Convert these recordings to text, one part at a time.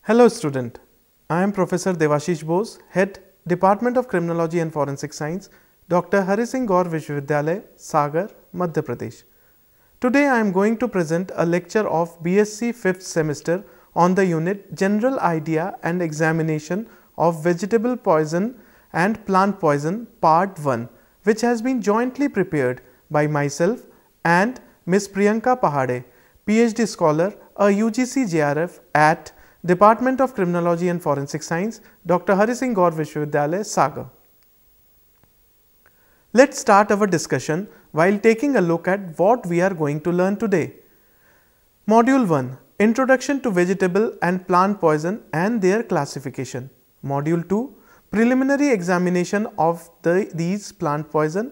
Hello student, I am Professor Devashish Bose, Head Department of Criminology and Forensic Science, Dr. Hari Singh Gaur Vishwavidyalaya, Sagar, Madhya Pradesh. Today I am going to present a lecture of BSc 5th semester on the unit General Idea and Examination of Vegetable Poison and Plant Poison Part 1, which has been jointly prepared by myself and Ms. Priyanka Pahade, PhD scholar, a UGC JRF at Department of Criminology and Forensic Science, Dr. Hari Singh Gaur Vishwavidyalaya, Sagar. Let's start our discussion while taking a look at what we are going to learn today. Module 1, Introduction to Vegetable and Plant Poison and their classification. Module 2, Preliminary examination of these plant poison.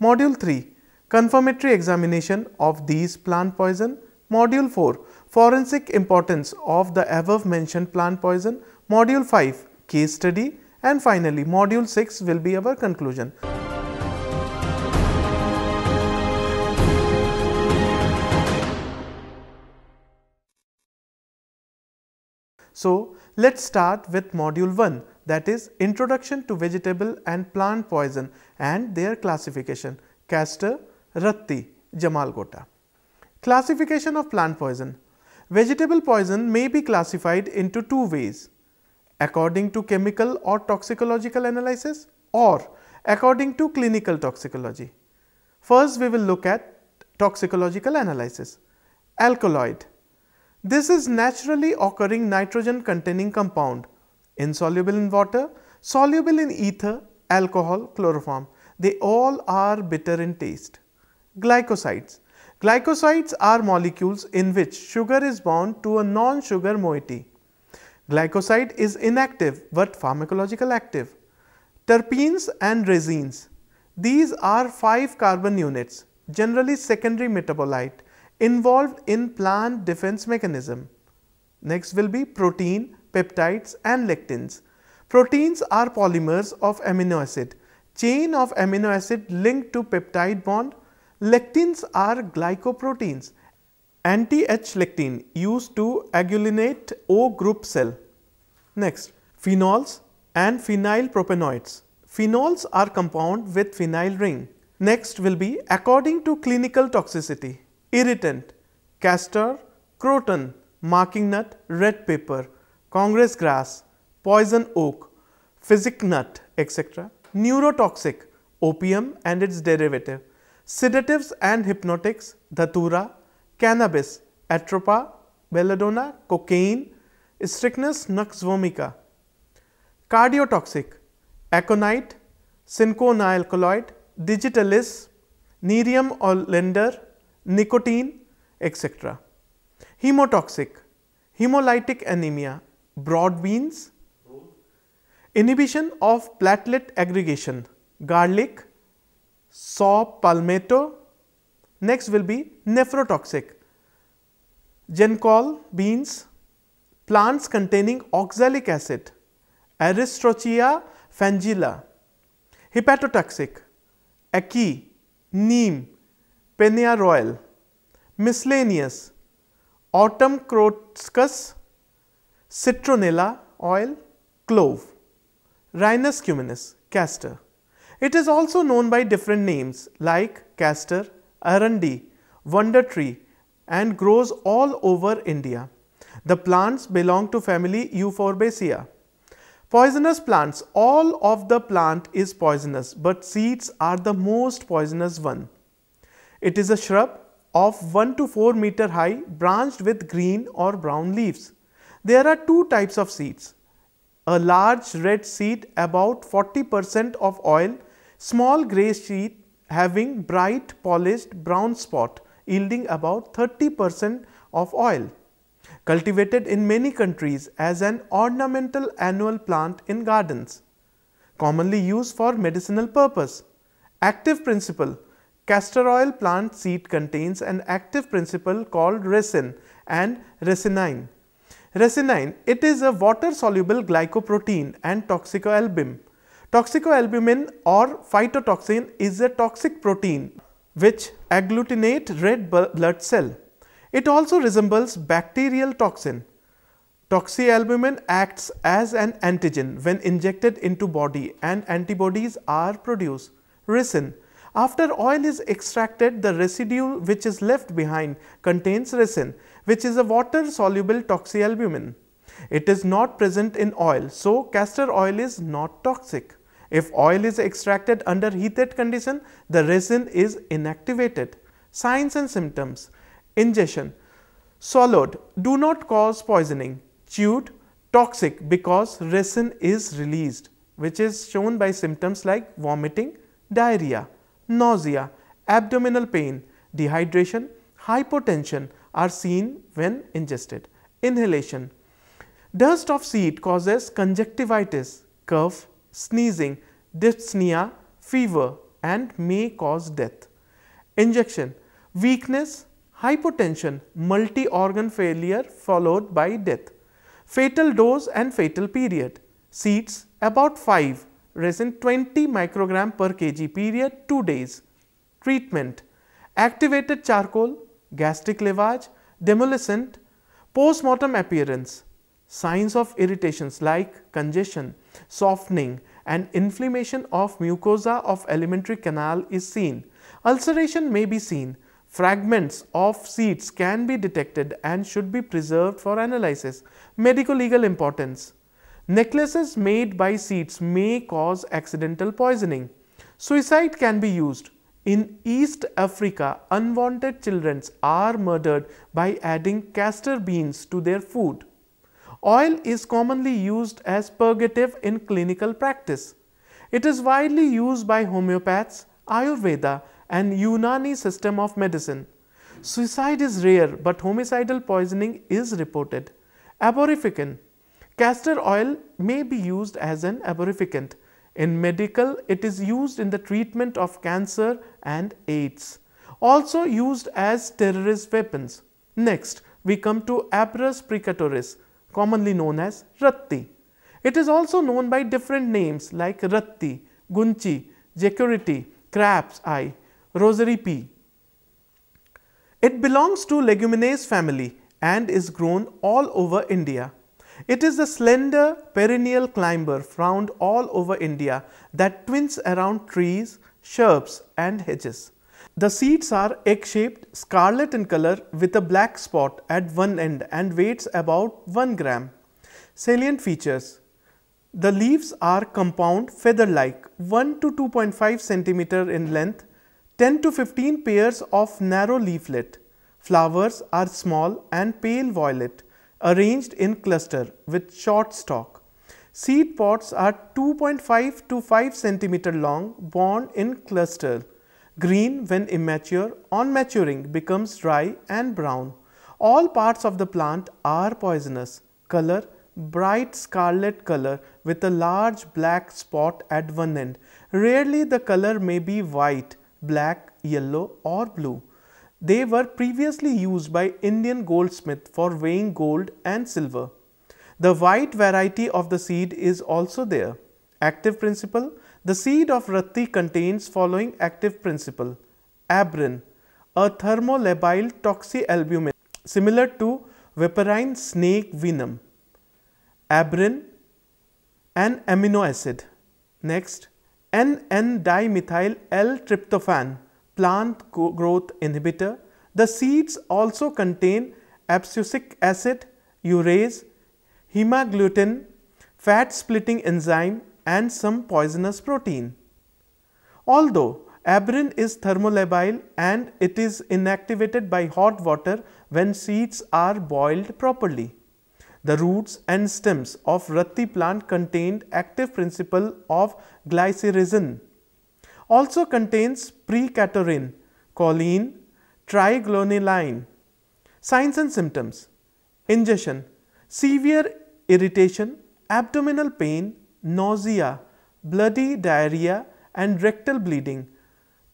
Module 3, Confirmatory examination of these plant poison. Module 4, Forensic importance of the above mentioned plant poison. Module 5, Case study, and finally Module 6 will be our conclusion. So let's start with Module 1, that is Introduction to Vegetable and Plant Poison and their classification. Castor, Ratti, Jamalgota. Classification of plant poison. Vegetable poison may be classified into two ways: according to chemical or toxicological analysis or according to clinical toxicology. First, we will look at toxicological analysis. Alkaloid. This is naturally occurring nitrogen containing compound, insoluble in water, soluble in ether, alcohol, chloroform. They all are bitter in taste. Glycosides. Glycosides are molecules in which sugar is bound to a non-sugar moiety. Glycoside is inactive but pharmacological active. Terpenes and resins. These are 5 carbon units, generally secondary metabolite, involved in plant defense mechanism. Next will be protein, peptides and lectins. Proteins are polymers of amino acid, chain of amino acid linked to peptide bond. Lectins are glycoproteins, anti-H lectin used to agglutinate O group cell. Next, phenols and phenylpropanoids. Phenols are compound with phenyl ring. Next will be according to clinical toxicity. Irritant, castor, croton, marking nut, red pepper, congress grass, poison oak, physic nut, etc. Neurotoxic, opium and its derivative. Sedatives and hypnotics, datura, cannabis, atropa, belladonna, cocaine, strychnus nux vomica. Cardiotoxic, aconite, cinchonalkaloid, digitalis, nerium oleander, nicotine, etc. Hemotoxic, hemolytic anemia, broad beans, inhibition of platelet aggregation, garlic, saw palmetto. Next will be nephrotoxic, gencol beans, plants containing oxalic acid, Aristolochia fangina. Hepatotoxic, ackee, neem, pennyroyal. Miscellaneous, autumn crocus, citronella oil, clove. Rhinus communis, castor. It is also known by different names like castor, arundi, wonder tree, and grows all over India. The plants belong to family Euphorbiaceae. Poisonous plants. All of the plant is poisonous, but seeds are the most poisonous one. It is a shrub of 1 to 4 meter high, branched with green or brown leaves. There are two types of seeds: a large red seed about 40% of oil, small grey seed having bright polished brown spot yielding about 30% of oil. Cultivated in many countries as an ornamental annual plant in gardens. Commonly used for medicinal purpose. Active principle. Castor oil plant seed contains an active principle called resin and resinine. Resinine, it is a water soluble glycoprotein and toxicoalbumin. Toxicoalbumin or phytotoxin is a toxic protein which agglutinate red blood cell. It also resembles bacterial toxin. Toxyalbumin acts as an antigen when injected into body and antibodies are produced. Ricin. After oil is extracted, the residue which is left behind contains ricin, which is a water-soluble toxyalbumin. It is not present in oil, so castor oil is not toxic. If oil is extracted under heated condition, the resin is inactivated. Signs and symptoms. Ingestion. Swallowed, do not cause poisoning. Chewed, toxic because resin is released, which is shown by symptoms like vomiting, diarrhea, nausea, abdominal pain, dehydration, hypotension are seen when ingested. Inhalation. Dust of seed causes conjunctivitis, cough, sneezing, dyspnea, fever and may cause death. Injection. Weakness, hypotension, multi-organ failure followed by death. Fatal dose and fatal period. Seeds about 5, resin 20 microgram per kg, period 2 days. Treatment. Activated charcoal, gastric lavage, demulcent, postmortem appearance. Signs of irritations like congestion, softening and inflammation of mucosa of alimentary canal is seen. Ulceration may be seen. Fragments of seeds can be detected and should be preserved for analysis. Medico-legal importance. Necklaces made by seeds may cause accidental poisoning. Suicide can be used. In East Africa, unwanted children are murdered by adding castor beans to their food. Oil is commonly used as purgative in clinical practice. It is widely used by homeopaths, Ayurveda and Unani system of medicine. Suicide is rare, but homicidal poisoning is reported. Aborificant. Castor oil may be used as an aborificant. In medical, it is used in the treatment of cancer and AIDS. Also used as terrorist weapons. Next, we come to Abrus Precatorius, commonly known as Ratti. It is also known by different names like Ratti, Gunchi, Jacurity, Crab's Eye, Rosary pea. It belongs to leguminous family and is grown all over India. It is a slender perennial climber found all over India that twines around trees, shrubs and hedges. The seeds are egg-shaped, scarlet in color with a black spot at one end and weighs about 1 gram. Salient features. The leaves are compound, feather-like, 1 to 2.5 cm in length, 10 to 15 pairs of narrow leaflet. Flowers are small and pale violet, arranged in cluster with short stalk. Seed pods are 2.5 to 5 cm long, borne in cluster. Green when immature, on maturing becomes dry and brown. All parts of the plant are poisonous. Color, bright scarlet color with a large black spot at one end. Rarely the color may be white, black, yellow or blue. They were previously used by Indian goldsmith for weighing gold and silver. The white variety of the seed is also there. Active principle. The seed of Ratti contains following active principle. Abrine, a thermolabile toxyalbumin similar to vaporine snake venom. Abrine, an amino acid. Next, N-N-dimethyl L-tryptophan, plant growth inhibitor. The seeds also contain abscisic acid, urease, hemagglutinin, fat splitting enzyme and some poisonous protein. Although abrine is thermolabile and it is inactivated by hot water when seeds are boiled properly. The roots and stems of Ratti plant contained active principle of glycyrrhizin. Also contains precatorine, choline, trigonelline. Signs and symptoms. Ingestion, severe irritation, abdominal pain, nausea, bloody diarrhea and rectal bleeding,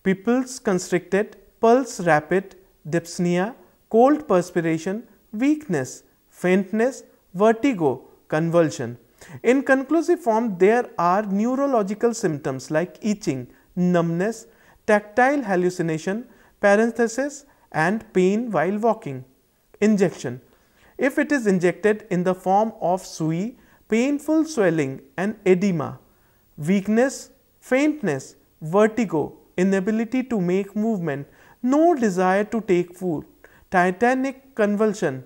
pupils constricted, pulse rapid, dyspnea, cold perspiration, weakness, faintness, vertigo, convulsion. In conclusive form, there are neurological symptoms like itching, numbness, tactile hallucination, paresthesis and pain while walking. Injection. if it is injected in the form of suey, painful swelling and edema, weakness, faintness, vertigo, inability to make movement, no desire to take food, tetanic convulsion,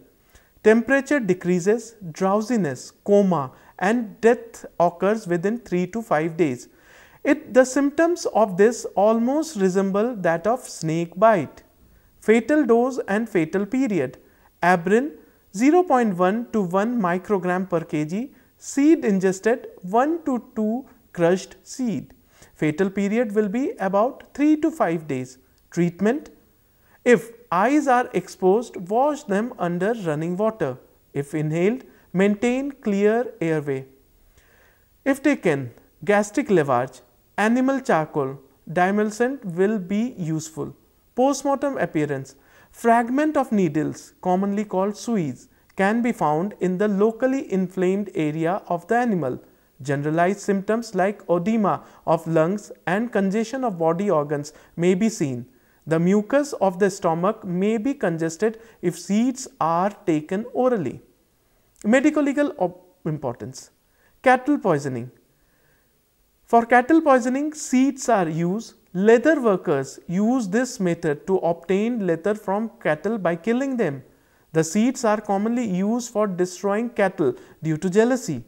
temperature decreases, drowsiness, coma, and death occurs within 3 to 5 days. The symptoms of this almost resemble that of snake bite. Fatal dose and fatal period. Abrine 0.1 to 1 microgram per kg, seed ingested 1 to 2 crushed seed. Fatal period will be about 3 to 5 days. Treatment: if eyes are exposed, wash them under running water. If inhaled, maintain clear airway. If taken gastric lavage, animal charcoal, dimelsant will be useful. Postmortem appearance: fragment of needles, commonly called sueys, can be found in the locally inflamed area of the animal. Generalized symptoms like edema of lungs and congestion of body organs may be seen. The mucus of the stomach may be congested if seeds are taken orally. Medico-legal importance. Cattle poisoning. For cattle poisoning, seeds are used. Leather workers use this method to obtain leather from cattle by killing them. The seeds are commonly used for destroying cattle due to jealousy.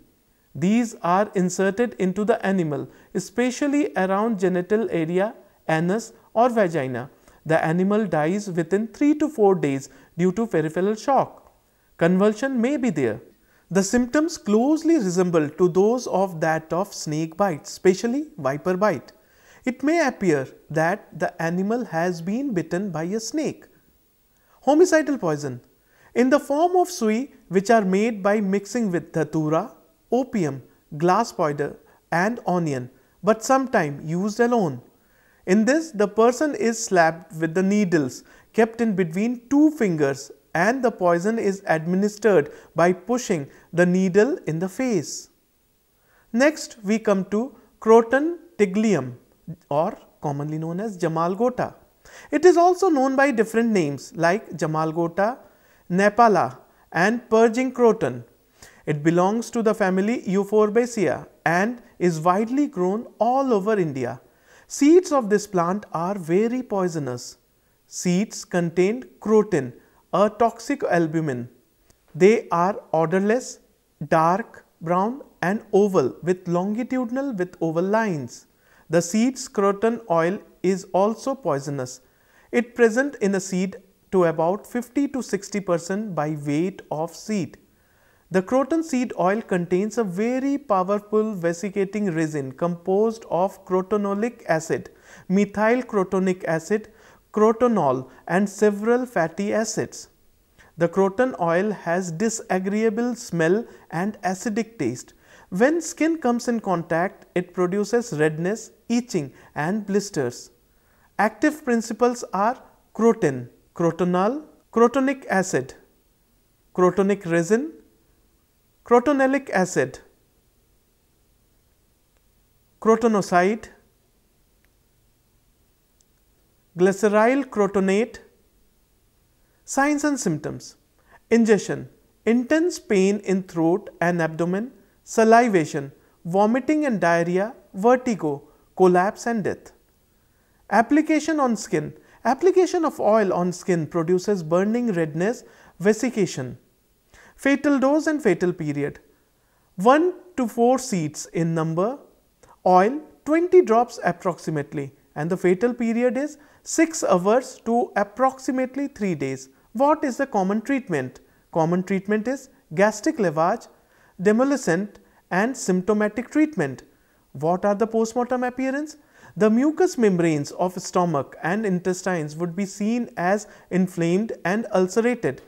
These are inserted into the animal, especially around genital area, anus or vagina. The animal dies within 3 to 4 days due to peripheral shock. Convulsion may be there. The symptoms closely resemble to those of that of snake bite, especially viper bite. It may appear that the animal has been bitten by a snake. Homicidal poison in the form of suey, which are made by mixing with datura, opium, glass powder and onion, but sometimes used alone. In this, the person is slapped with the needles kept in between 2 fingers and the poison is administered by pushing the needle in the face. Next, we come to Croton Tiglium, or commonly known as Jamalgota. It is also known by different names like Jamalgota, Nepala and purging croton. It belongs to the family Euphorbiaceae and is widely grown all over India. Seeds of this plant are very poisonous. Seeds contain croton, a toxic albumin. They are odorless, dark brown and oval with longitudinal with oval lines. The seed's croton oil is also poisonous. It present in a seed to about 50 to 60% by weight of seed. The croton seed oil contains a very powerful vesicating resin composed of crotonic acid, methyl crotonic acid, crotonol and several fatty acids. The croton oil has disagreeable smell and acidic taste. When skin comes in contact, it produces redness, itching and blisters. Active principles are croton, crotonol, crotonic acid, crotonic resin, crotonelic acid, crotonocide, glyceryl crotonate. Signs and symptoms: ingestion, intense pain in throat and abdomen, salivation, vomiting and diarrhea, vertigo, collapse and death. Application on skin. Application of oil on skin produces burning redness, vesication. Fatal dose and fatal period: 1 to 4 seeds in number, oil 20 drops approximately, and the fatal period is 6 hours to approximately 3 days. What is the common treatment? Common treatment is gastric lavage, demolescent and symptomatic treatment. What are the postmortem appearance? The mucous membranes of stomach and intestines would be seen as inflamed and ulcerated.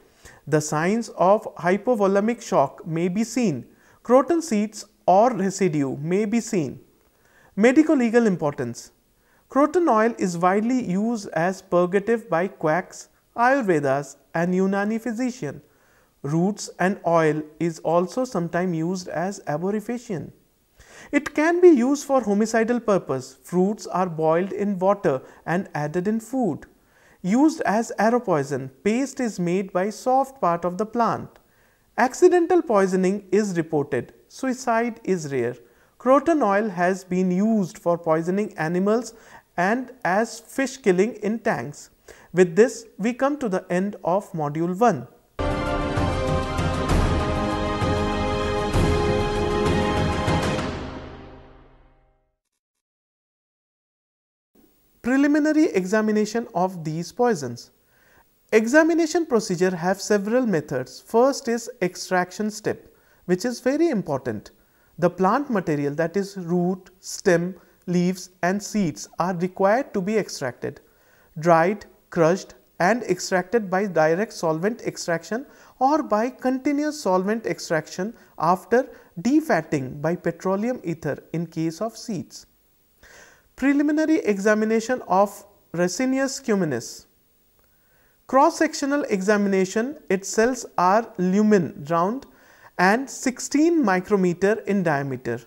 The signs of hypovolemic shock may be seen. Croton seeds or residue may be seen. Medico-legal importance. Croton oil is widely used as purgative by quacks, Ayurvedas and Unani physician. Roots and oil is also sometimes used as aborifacient. It can be used for homicidal purpose. Fruits are boiled in water and added in food. Used as arrow poison, paste is made by soft part of the plant. Accidental poisoning is reported. Suicide is rare. Croton oil has been used for poisoning animals and as fish killing in tanks. With this, we come to the end of Module 1. Preliminary examination of these poisons. Examination procedure have several methods. First is extraction step, which is very important. The plant material, that is root, stem, leaves and seeds, are required to be extracted. Dried, crushed and extracted by direct solvent extraction or by continuous solvent extraction after defatting by petroleum ether in case of seeds. Preliminary examination of RICINUS COMMUNIS. Cross-sectional examination, its cells are lumen round and 16 micrometer in diameter.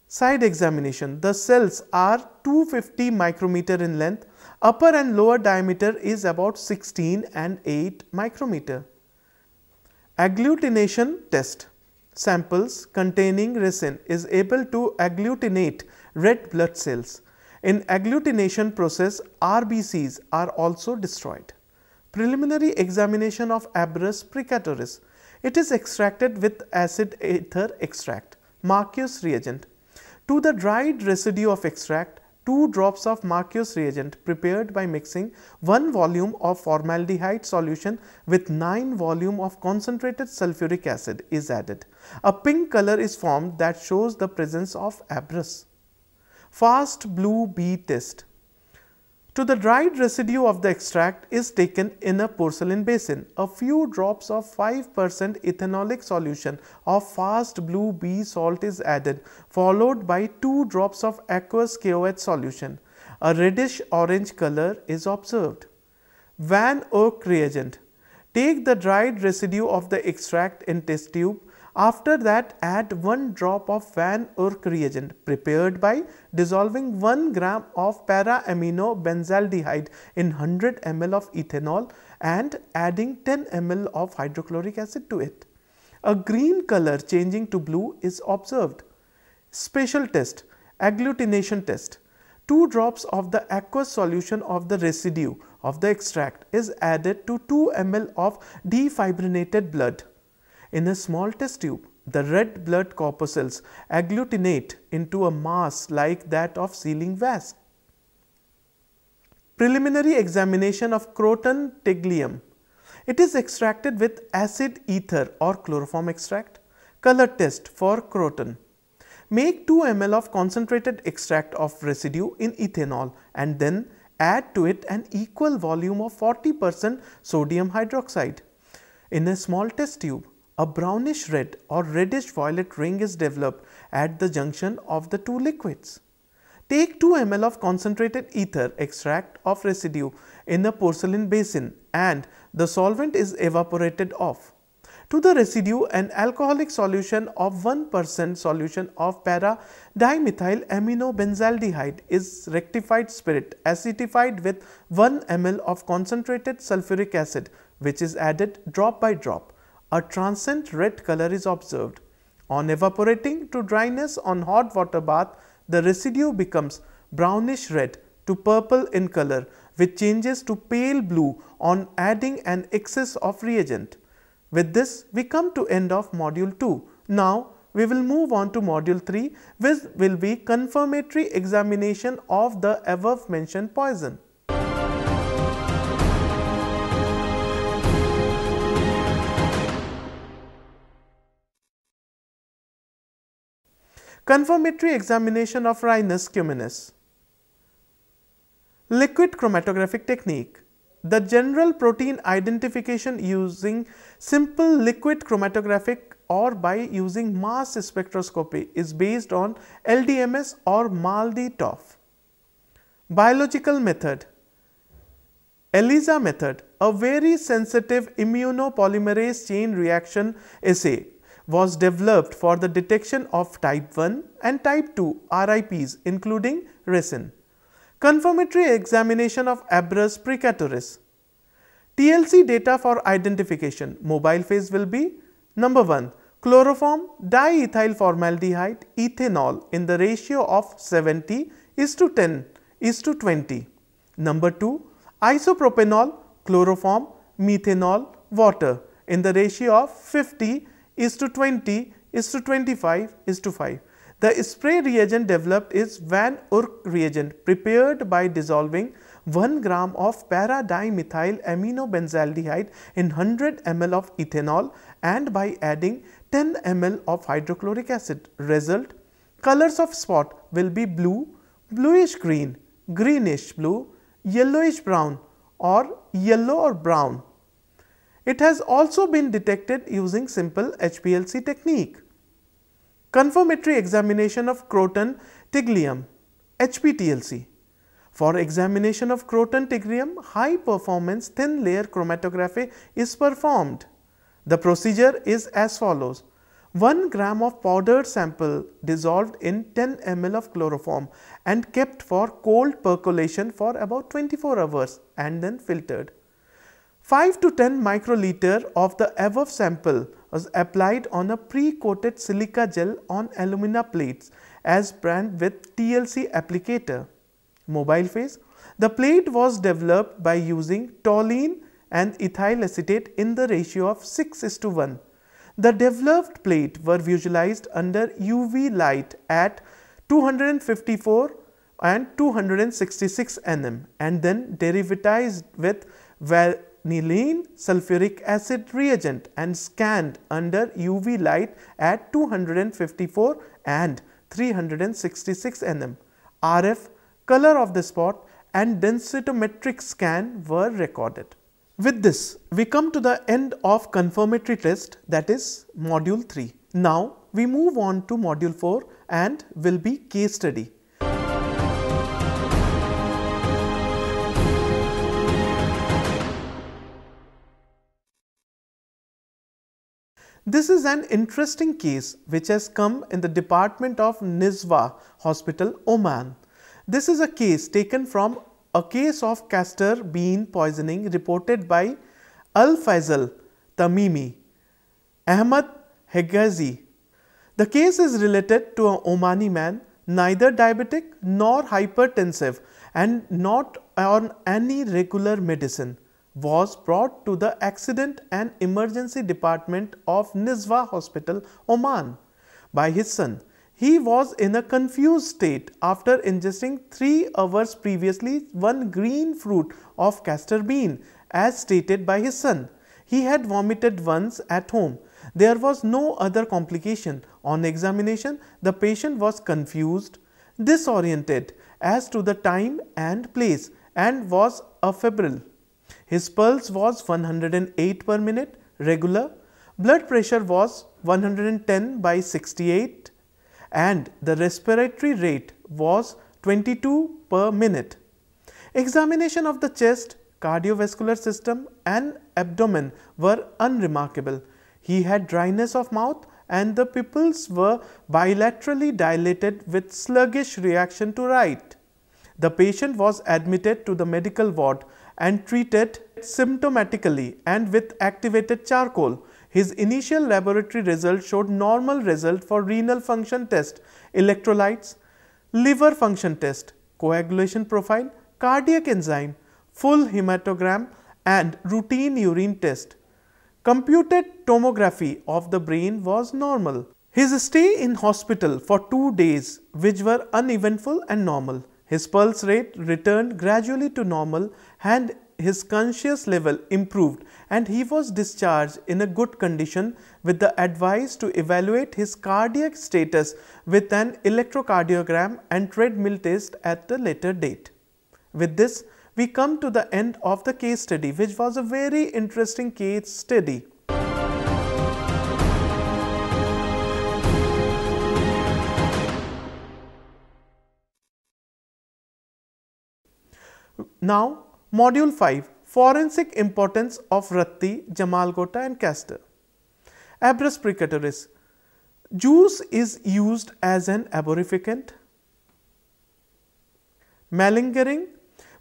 Side examination, the cells are 250 micrometer in length, upper and lower diameter is about 16 and 8 micrometer. Agglutination test, samples containing ricin is able to agglutinate red blood cells. In agglutination process, RBCs are also destroyed. Preliminary examination of Abrus Precatorius. It is extracted with acid ether extract, Marquis reagent. To the dried residue of extract, 2 drops of Marquis reagent prepared by mixing 1 volume of formaldehyde solution with 9 volume of concentrated sulfuric acid is added. A pink color is formed that shows the presence of Abrus. Fast blue B test. To the dried residue of the extract is taken in a porcelain basin. A few drops of 5% ethanolic solution of fast blue B salt is added, followed by 2 drops of aqueous KOH solution. A reddish orange color is observed. Van Urk reagent. Take the dried residue of the extract in test tube. After that, add 1 drop of Van Urk reagent prepared by dissolving 1 gram of para-amino benzaldehyde in 100 ml of ethanol and adding 10 ml of hydrochloric acid to it. A green color changing to blue is observed. Special test, agglutination test. 2 drops of the aqueous solution of the residue of the extract is added to 2 ml of defibrinated blood. In a small test tube, the red blood corpuscles agglutinate into a mass like that of sealing wax. Preliminary examination of Croton Tiglium. It is extracted with acid ether or chloroform extract. Color test for croton. Make 2 ml of concentrated extract of residue in ethanol and then add to it an equal volume of 40% sodium hydroxide. In a small test tube, a brownish red or reddish violet ring is developed at the junction of the 2 liquids. Take 2 ml of concentrated ether extract of residue in a porcelain basin and the solvent is evaporated off. To the residue, an alcoholic solution of 1% solution of para-dimethyl aminobenzaldehyde is rectified spirit acetified with 1 ml of concentrated sulfuric acid, which is added drop by drop. A transient red color is observed. On evaporating to dryness on hot water bath, the residue becomes brownish red to purple in color, which changes to pale blue on adding an excess of reagent. With this, we come to end of Module 2. Now, we will move on to Module 3, which will be confirmatory examination of the above mentioned poison. Confirmatory examination of RICINUS COMMUNIS. Liquid chromatographic technique. The general protein identification using simple liquid chromatographic or by using mass spectroscopy is based on LDMS or MALDI-TOF. Biological method. ELISA method, a very sensitive immunopolymerase chain reaction assay, was developed for the detection of type 1 and type 2 RIPs including ricin. Confirmatory examination of Abrus Precatorius. TLC data for identification. Mobile phase will be Number 1. Chloroform diethyl formaldehyde ethanol in the ratio of 70:10:20. Number 2. Isopropanol chloroform methanol water in the ratio of 50:20:25:5. The spray reagent developed is Urk reagent prepared by dissolving 1 gram of para-dimethyl aminobenzaldehyde in 100 ml of ethanol and by adding 10 ml of hydrochloric acid. Result: colors of spot will be blue, bluish green, greenish blue, yellowish brown or yellow or brown. It has also been detected using simple HPLC technique. Confirmatory examination of Croton Tiglium HPTLC. For examination of Croton Tiglium, high performance thin layer chromatography is performed. The procedure is as follows. 1 gram of powdered sample dissolved in 10 ml of chloroform and kept for cold percolation for about 24 hours and then filtered. 5 to 10 microliter of the above sample was applied on a pre-coated silica gel on alumina plates as brand with TLC applicator. Mobile phase. The plate was developed by using toluene and ethyl acetate in the ratio of 6:1. The developed plate were visualized under UV light at 254 and 266 nm and then derivatized with vanillin sulfuric acid reagent and scanned under UV light at 254 and 366 nm. RF, color of the spot and densitometric scan were recorded. With this, we come to the end of confirmatory test, that is module 3. Now, we move on to module 4 and will be case study. This is an interesting case which has come in the department of Nizwa Hospital, Oman. This is a case taken from a case of castor bean poisoning reported by Al-Faisal Tamimi, Ahmad Hegazi. The case is related to an Omani man, neither diabetic nor hypertensive and not on any regular medicine, was brought to the accident and emergency department of Nizwa Hospital, Oman by his son. He was in a confused state after ingesting 3 hours previously one green fruit of castor bean as stated by his son. He had vomited once at home. There was no other complication. On examination, the patient was confused, disoriented as to the time and place and was febrile. His pulse was 108 per minute, regular. Blood pressure was 110/68 and the respiratory rate was 22 per minute. Examination of the chest, cardiovascular system and abdomen were unremarkable. He had dryness of mouth and the pupils were bilaterally dilated with sluggish reaction to right. The patient was admitted to the medical ward and treated symptomatically and with activated charcoal. His initial laboratory results showed normal result for renal function test, electrolytes, liver function test, coagulation profile, cardiac enzyme, full hematogram and routine urine test. Computed tomography of the brain was normal. His stay in hospital for 2 days which were uneventful and normal. His pulse rate returned gradually to normal and his conscious level improved and he was discharged in a good condition with the advice to evaluate his cardiac status with an electrocardiogram and treadmill test at a later date. With this, we come to the end of the case study, which was a very interesting case study. Now, Module 5, Forensic Importance of Ratti, Jamalgota and Castor. Abrus Precatorius. Juice is used as an aborificant. Malingering.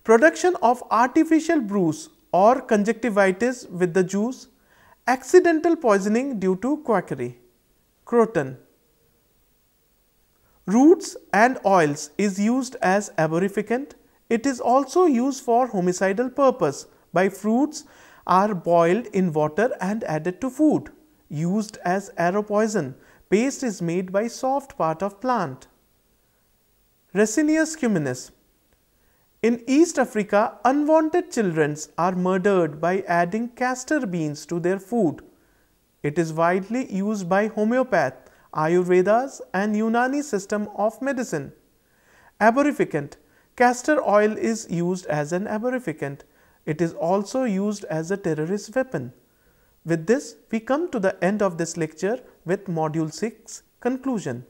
Production of artificial bruise or conjunctivitis with the juice. Accidental poisoning due to quackery. Croton. Roots and oils is used as arborificant. It is also used for homicidal purpose by fruits are boiled in water and added to food. Used as arrow poison. Paste is made by soft part of plant. RICINUS COMMUNIS. In East Africa, unwanted children are murdered by adding castor beans to their food. It is widely used by homeopath, Ayurvedas and Unani system of medicine. Arborificant. Castor oil is used as an arborificant. It is also used as a terrorist weapon. With this, we come to the end of this lecture with Module 6 conclusion.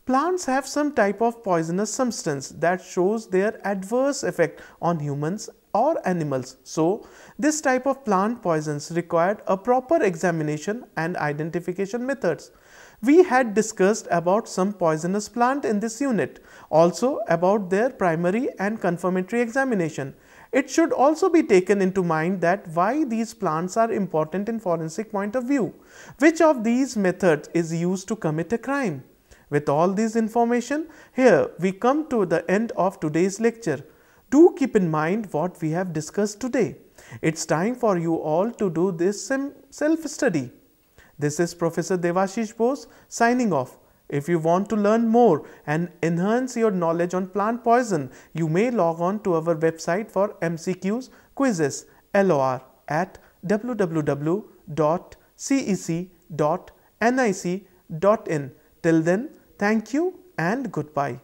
Plants have some type of poisonous substance that shows their adverse effect on humans or animals. So, this type of plant poisons required a proper examination and identification methods. We had discussed about some poisonous plant in this unit, also about their primary and confirmatory examination. It should also be taken into mind that why these plants are important in forensic point of view. Which of these methods is used to commit a crime? With all this information, here we come to the end of today's lecture. Do keep in mind what we have discussed today. It's time for you all to do this self-study. This is Professor Devashish Bose signing off. If you want to learn more and enhance your knowledge on plant poison, you may log on to our website for MCQs, quizzes, LOR at www.cec.nic.in. Till then, thank you and goodbye.